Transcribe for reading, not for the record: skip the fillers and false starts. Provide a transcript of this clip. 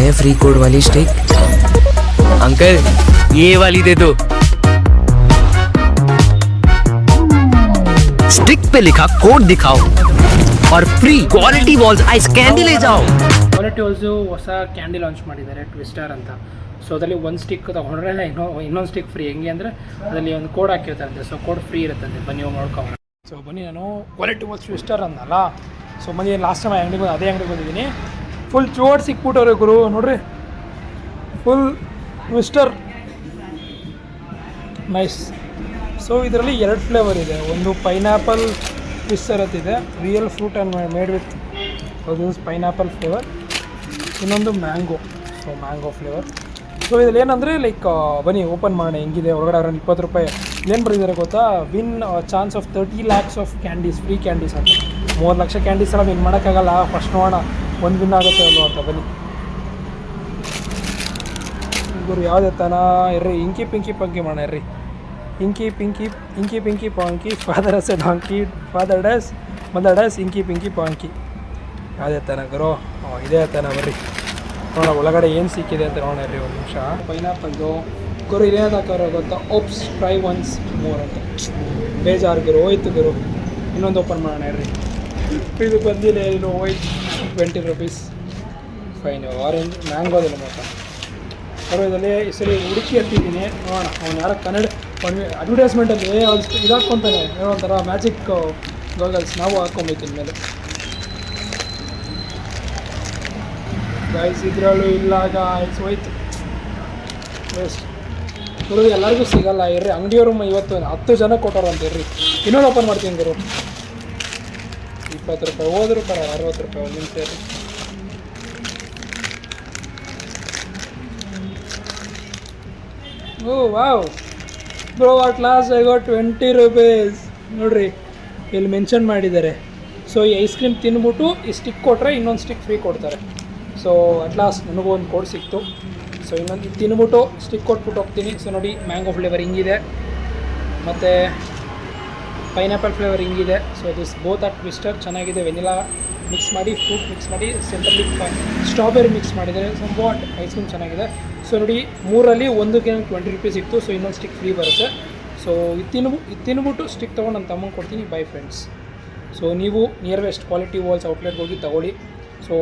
है free code वाली stick? Uncle ये वाली दे दो। स्टिक पे लिखा कोड दिखाओ और free quality walls ice candy ले जाओ। ಕ್ವಾಲಿಟಿ ವಾಲ್ಸು ಹೊಸ ಕ್ಯಾಂಡಿ ಲಾಂಚ್ ಮಾಡಿದ್ದಾರೆ ಟ್ವಿಸ್ಟರ್ ಅಂತ. ಸೊ ಅದರಲ್ಲಿ ಒಂದು ಸ್ಟಿಕ್ ತೊಗೊಂಡ್ರೆ ಇನ್ನೊಂದು ಸ್ಟಿಕ್ ಫ್ರೀ. ಹೆಂಗೆ ಅಂದರೆ ಅದರಲ್ಲಿ ಒಂದು ಕೋಡ್ ಹಾಕಿರ್ತಾರಂತೆ. ಸೊ ಕೋಡ್ ಫ್ರೀ ಇರುತ್ತಂತೆ. ಬನ್ನಿ ಹೋಗಿ ನೋಡ್ಕೊಂಡು. ಸೊ ಬನ್ನಿ, ನಾನು ಕ್ವಾಲಿಟಿ ವಾಲ್ಸ್ ಟ್ವಿಸ್ಟರ್ ಅಂದಲ್ಲ. ಸೊ ಬನ್ನಿ, ಲಾಸ್ಟ್ ಟೈಮ್ ಅಂಗಡಿಗೆ ಬಂದು ಅದೇ ಅಂಗಡಿಗೆ ಬಂದಿದ್ದೀನಿ. ಫುಲ್ ಚೋಡ್ ಸಿಕ್ಬಿಟ್ಟವ್ರೆ ಗುರು, ನೋಡ್ರಿ. Full twister nice. ಸೊ ಇದರಲ್ಲಿ 2 ಫ್ಲೇವರ್ ಇದೆ. ಒಂದು ಪೈನಾಪಲ್ ಟ್ವಿಸ್ಟರ್ ಅಂತಿದೆ, real fruit and made with pineapple flavour. ಇನ್ನೊಂದು mango. So mango flavour. So ಇದ್ರಲ್ಲಿ ಏನಂದರೆ ಲೈಕ್ ಬನ್ನಿ ಓಪನ್ ಮಾಡೋಣ ಹೆಂಗಿದೆ. ಒಳಗಡೆ ಅವ್ರನ್ನ 20 ರೂಪಾಯಿ ಏನು ಬರೆದಿದ್ದಾರೆ ಗೊತ್ತಾ? Win chance of 30 lakhs of candies, free candies ಅಂತ. 3 ಲಕ್ಷ ಕ್ಯಾಂಡೀಸ್ ಎಲ್ಲ ವಿನ್ ಮಾಡೋಕ್ಕಾಗಲ್ಲ. ಫಸ್ಟ್ ನೋಡೋಣ ಒಂದು ವಿನ್ ಆಗುತ್ತೆ ಅಲ್ವ ಅಂತ. ಬನ್ನಿ ಗುರು, ಯಾವ್ದು ತಾನ ಇರ್ರಿ. ಇಂಕಿ ಪಿಂಕಿ ಪಂಕಿ ಮಾಡೋಣ ಇರ್ರಿ. Inky pinky ponky father is a donkey father dies mother dies inky pinky ponky. ಅದೇ ತಾನ ಗುರು, ಇದೇ ತಾನ. ಬರ್ರಿ ನೋಡೋಣ ಒಳಗಡೆ ಏನು ಸಿಕ್ಕಿದೆ ಅಂತ ನೋಡೋಣ ಇರ್ರಿ. ಒಂದು ನಿಮಿಷ. ಪೈನಾಪಲ್ದು ಗುರು ಇದೇನು ಹಾಕೋರು ಗೊತ್ತಾ? ಓಪ್ಸ್ ಟ್ರೈ ಒನ್ಸ್ ಮೋರ್ ಅಂತ. ಬೇಜಾರು ಗುರು, ಹೋಯ್ತು ಗುರು. ಇನ್ನೊಂದು ಓಪನ್ ಮಾಡೋಣ ಇರ್ರಿ. ಇದು ಬಂದಿಲ್ಲ, ಇದು ಹೋಯ್ತು. 20 ರೂಪೀಸ್ ಫೈನ್. ಆರೆಂಜ್ ಮ್ಯಾಂಗೋದಿಲ್ಲ ಮಾತ್ರ. ಬರೋದಲ್ಲಿ ಈ ಸರಿ ಹುಡುಕಿ ಹತ್ತಿದ್ದೀನಿ. ನೋಡೋಣ ಅವ್ನು ಯಾರೋ ಕನ್ನಡ ಒಂದು ಅಡ್ವರ್ಟೈಸ್ಮೆಂಟಲ್ಲಿ ಅವ್ರು ಇದು ಹಾಕ್ಕೊತಾನೆ, ಏನೋ ಒಂಥರ ಮ್ಯಾಜಿಕ್ ಗೋಗಲ್ಸ್. ನಾವು ಹಾಕ್ಕೊಂಬೈತೀನಿ ಮೇಲೆ. ಗೈಸ್ ಇದರಲ್ಲೂ ಇಲ್ಲ ಗಾಯ್ಸ್, ಹೋಯ್ತು ವೇಸ್ಟ್. ಗುರು ಎಲ್ಲರಿಗೂ ಸಿಗಲ್ಲ ಇರ್ರಿ. ಅಂಗಡಿಯವರು ಇವತ್ತು 10 ಜನ ಕೊಟ್ಟವ್ರಂತ ಇರ್ರಿ. ಇನ್ನೊಂದು ಓಪನ್ ಮಾಡ್ತೀನಿ ಗುರು. 20 ರೂಪಾಯಿ ಹೋದ್ರು ಬರ 60 ರೂಪಾಯಿ ಒಂದು ನಿಮಿಷ ಇರ್ರಿ. Oh wow bro, at last I got 20 rupees. ನೋಡ್ರಿ ಇಲ್ಲಿ ಮೆನ್ಷನ್ ಮಾಡಿದ್ದಾರೆ. ಸೊ ಈ ಐಸ್ ಕ್ರೀಮ್ ತಿನ್ಬಿಟ್ಟು ಈ ಸ್ಟಿಕ್ ಕೊಟ್ಟರೆ ಇನ್ನೊಂದು ಸ್ಟಿಕ್ ಫ್ರೀ ಕೊಡ್ತಾರೆ. ಸೊ ಅಟ್ ಲಾಸ್ಟ್ ನನಗೂ ಒಂದು ಕೋಡ್ ಸಿಕ್ತು. ಸೊ ಇನ್ನೊಂದು ಇದು ತಿನ್ಬಿಟ್ಟು ಸ್ಟಿಕ್ ಕೊಟ್ಬಿಟ್ಟು ಹೋಗ್ತೀನಿ. ಸೊ ನೋಡಿ, ಮ್ಯಾಂಗೋ ಫ್ಲೇವರ್ ಹಿಂಗಿದೆ ಮತ್ತು ಪೈನಾಪಲ್ ಫ್ಲೇವರ್ ಹಿಂಗಿದೆ. So this both are twister ಚೆನ್ನಾಗಿದೆ. ವೆನಿಲಾ ಮಿಕ್ಸ್ ಮಾಡಿ, ಫ್ರೂಟ್ ಮಿಕ್ಸ್ ಮಾಡಿ, ಸೆಂಟ್ರಲ್ಲಿ ಸ್ಟ್ರಾಬೆರಿ ಮಿಕ್ಸ್ ಮಾಡಿದ್ದಾರೆ. ಸಮ್ ವಾಟ್ ಐಸ್ ಕ್ರೀಮ್ ಚೆನ್ನಾಗಿದೆ. ಸೊ ನೋಡಿ, 3ರಲ್ಲಿ ಒಂದಕ್ಕೆ 20 ರೂಪೀಸ್ ಸಿಕ್ತು. ಸೊ ಇನ್ನೊಂದು ಸ್ಟಿಕ್ ಫ್ರೀ ಬರುತ್ತೆ. ಸೊ ಇದು ತಿನ್ಬಿಟ್ಟು ಸ್ಟಿಕ್ ತೊಗೊಂಡು ನನ್ನ ತಮ್ಮಂಗೆ ಕೊಡ್ತೀನಿ. By friends. ಸೊ ನೀವು ನಿಯರ್ ವೆಸ್ಟ್ ಕ್ವಾಲಿಟಿ ವಾಲ್ಸ್ ಔಟ್ಲೆಟ್ಗೆ ಹೋಗಿ ತೊಗೊಳ್ಳಿ. ಸೊ